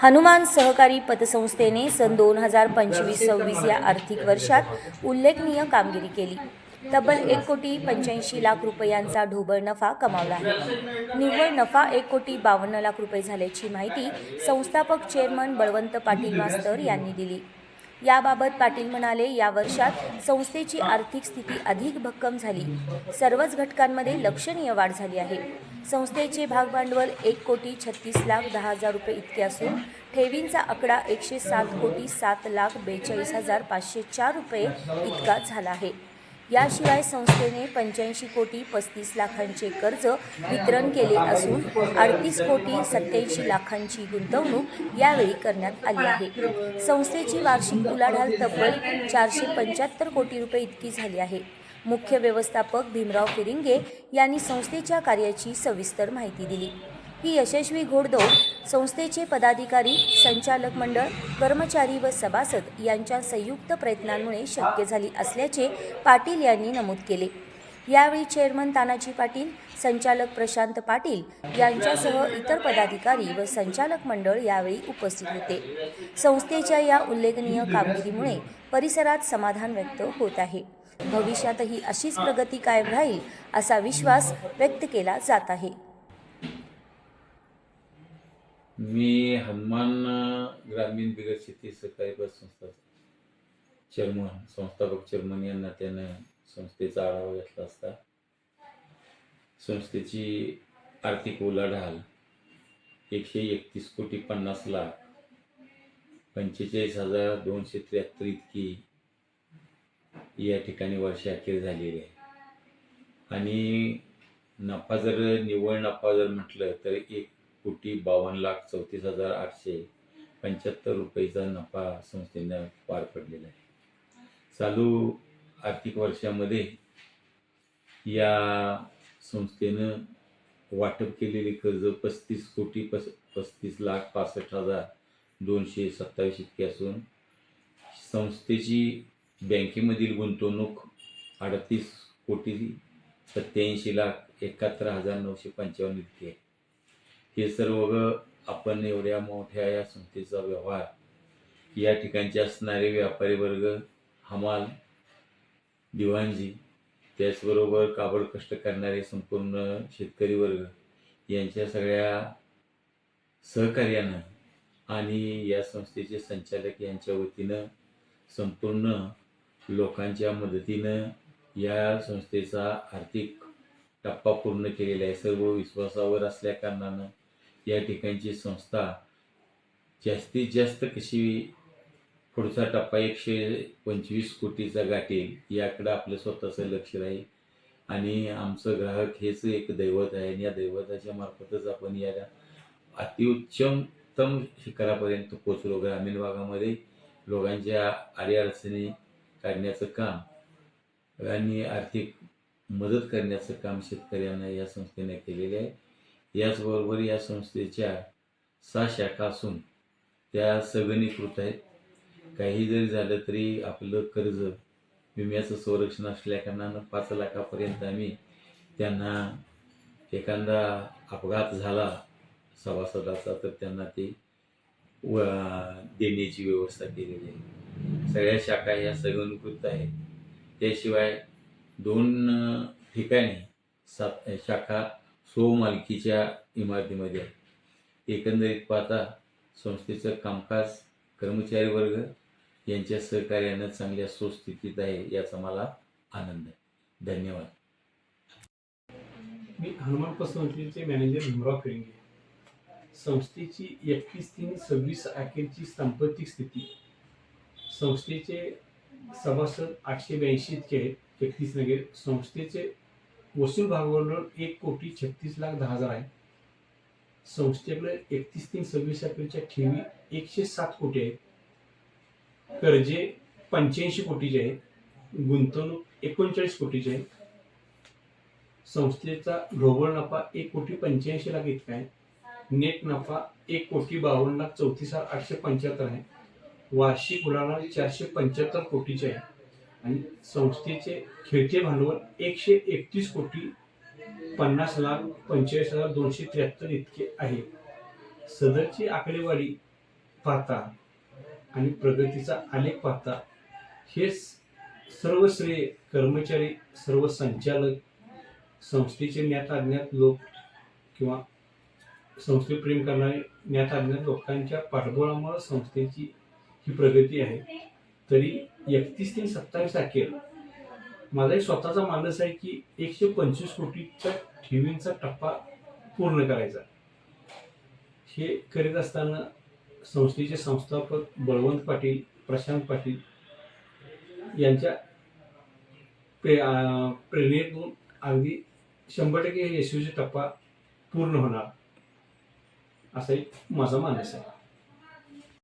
हनुमान सहकारी पतसंस्थेने सन 2025-26 या आर्थिक वर्षात उल्लेखनीय कामगिरी केली. तब्बल 1,85,00,000 रुपयांचा ढोबळ नफा कमावला आहे. निव्वळ नफा 1,52,00,000 रुपये झाल्याची माहिती संस्थापक चेअरमन बळवंत पाटील मास्तर यांनी दिली. याबाबत पाटील म्हणाले, या वर्षात संस्थेची आर्थिक स्थिती अधिक भक्कम झाली. सर्वच घटकांमध्ये लक्षणीय वाढ झाली आहे. संस्थेचे भागभांडवल 1,36,10,000 रुपये इतके असून ठेवींचा आकडा 107,07,42,504 रुपये इतका झाला आहे. याशिवाय संस्थेने 85,35,00,000चे कर्ज वितरण केले असून 38,87,00,000ची गुंतवणूक यावेळी करण्यात आली आहे. संस्थेची वार्षिक उलाढाल तब्बल 475 कोटी रुपये इतकी झाली आहे. मुख्य व्यवस्थापक भीमराव फिरिंगे यांनी संस्थेच्या कार्याची सविस्तर माहिती दिली. ही यशस्वी घोडदौड संस्थेचे पदाधिकारी, संचालक मंडळ, कर्मचारी व सभासद यांच्या संयुक्त प्रयत्नांमुळे शक्य झाली असल्याचे पाटील यांनी नमूद केले. यावेळी चेअरमन तानाजी पाटील, संचालक प्रशांत पाटील यांच्यासह इतर पदाधिकारी व संचालक मंडळ यावेळी उपस्थित होते. संस्थेच्या या उल्लेखनीय कामगिरीमुळे परिसरात समाधान व्यक्त होत आहे. भविष्यातही अशीच प्रगती कायम राहील असा विश्वास व्यक्त केला जात आहे. मी हनुमान ग्रामीण बिगर शेती सहकारी पतसंस्था चेअरमन, संस्थापक चेअरमन या नात्यानं संस्थेचा आढावा घेतला असता संस्थेची आर्थिक उलाढाल 131,50,45,273 इतकी या ठिकाणी वर्षाअखेर झालेली आहे. आणि नफा जर निव्वळ नफा जर म्हटलं तर 1,52,34,875 रुपयेचा नफा संस्थेनं पार पडलेला आहे. चालू आर्थिक वर्षामध्ये या संस्थेनं वाटप केलेले कर्ज 35,35,65,227 इतके असून संस्थेची बँकेमधील गुंतवणूक 38,87,71,955 इतकी आहे. हे सर्व आपण एवढ्या मोठ्या या संस्थेचा व्यवहार, या ठिकाणचे असणारे व्यापारी वर्ग, हमाल, दिवाणजी, त्याचबरोबर काबड कष्ट करणारे संपूर्ण शेतकरी वर्ग यांच्या सगळ्या सहकार्यानं आणि या संस्थेचे संचालक यांच्या वतीनं संपूर्ण लोकांच्या मदतीनं या संस्थेचा आर्थिक टप्पा पूर्ण केलेला आहे. सर्व विश्वासावर असल्या कारणानं या ठिकाणची संस्था जास्तीत जास्त कशी पुढचा टप्पा 125 कोटीचा गाठेल याकडं आपलं स्वतःचं लक्ष राहील. आणि आमचं ग्राहक हेच एक दैवत आहे आणि या दैवताच्या मार्फतच आपण या अतिउच्चतम शिखरापर्यंत पोचलो. ग्रामीण भागामध्ये लोकांच्या अडीअडचणी काढण्याचं काम आणि आर्थिक मदत करण्याचं काम शेतकऱ्यांना या संस्थेने केलेले आहे. याचबरोबर या संस्थेच्या 6 शाखा असून त्या सगणीकृत आहेत. काही जरी झालं तरी आपलं कर्ज विम्याचं संरक्षण असल्या कारणानं 5 लाखापर्यंत आम्ही त्यांना एखादा अपघात झाला सभासदाचा तर त्यांना ते देण्याची व्यवस्था केलेली आहे. सगळ्या शाखा ह्या सगणीकृत आहेत. त्याशिवाय 2 ठिकाणी 7 शाखा स्वमालकीच्या इमारतीमध्ये आहे. एकंदरीत पाहता संस्थेचं कामकाज, कर्मचारी वर्ग यांच्या सहकार्यानं चांगल्या सुस्थितीत आहे याचा मला आनंद आहे. धन्यवाद. मी हनुमान पतसंस्थेचे मॅनेजर भीमराव फिरिंगे. संस्थेची 31/3/26 अखेरची संपत्ती स्थिती. संस्थेचे सभासद 882 इतके आहेत. 31 नगर. संस्थेचे वसूल भागभांडवल 1,36,10,000 आहे. संस्थेकडे 31/3/26 अखेरच्या ठेवी 107 कोटी आहेत. कर्जे 85 कोटीचे आहेत. गुंतवणूक 39 कोटीची आहे. संस्थेचा ढोबळ नफा 1,85,00,000 इतका आहे. नेट नफा 1,52,34,875 आहे. वार्षिक उलाढाल 475 कोटीचे आहे. आणि संस्थेचे खेळते भांडवल 131,50,45,273 इतके आहे. सदरची आकडेवारी पाहता आणि प्रगतीचा आलेख पाहता हे सर्व श्रेय कर्मचारी, सर्व संचालक, संस्थेचे ज्ञात अज्ञात लोक किंवा संस्थे प्रेम करणारे ज्ञात अज्ञात लोकांच्या पाठबळामुळे संस्थेची ही प्रगती आहे. तरी 31/3/27 अखेर माझा एक स्वतःचा मानस आहे की 125 कोटीच्या ठेवींचा टप्पा पूर्ण करायचा. हे करीत असताना संस्थेचे संस्थापक बळवंत पाटील, प्रशांत पाटील यांच्या प्रेरणेतून अगदी 100% यशस्वी टप्पा पूर्ण होणार असा एक माझा मानस आहे.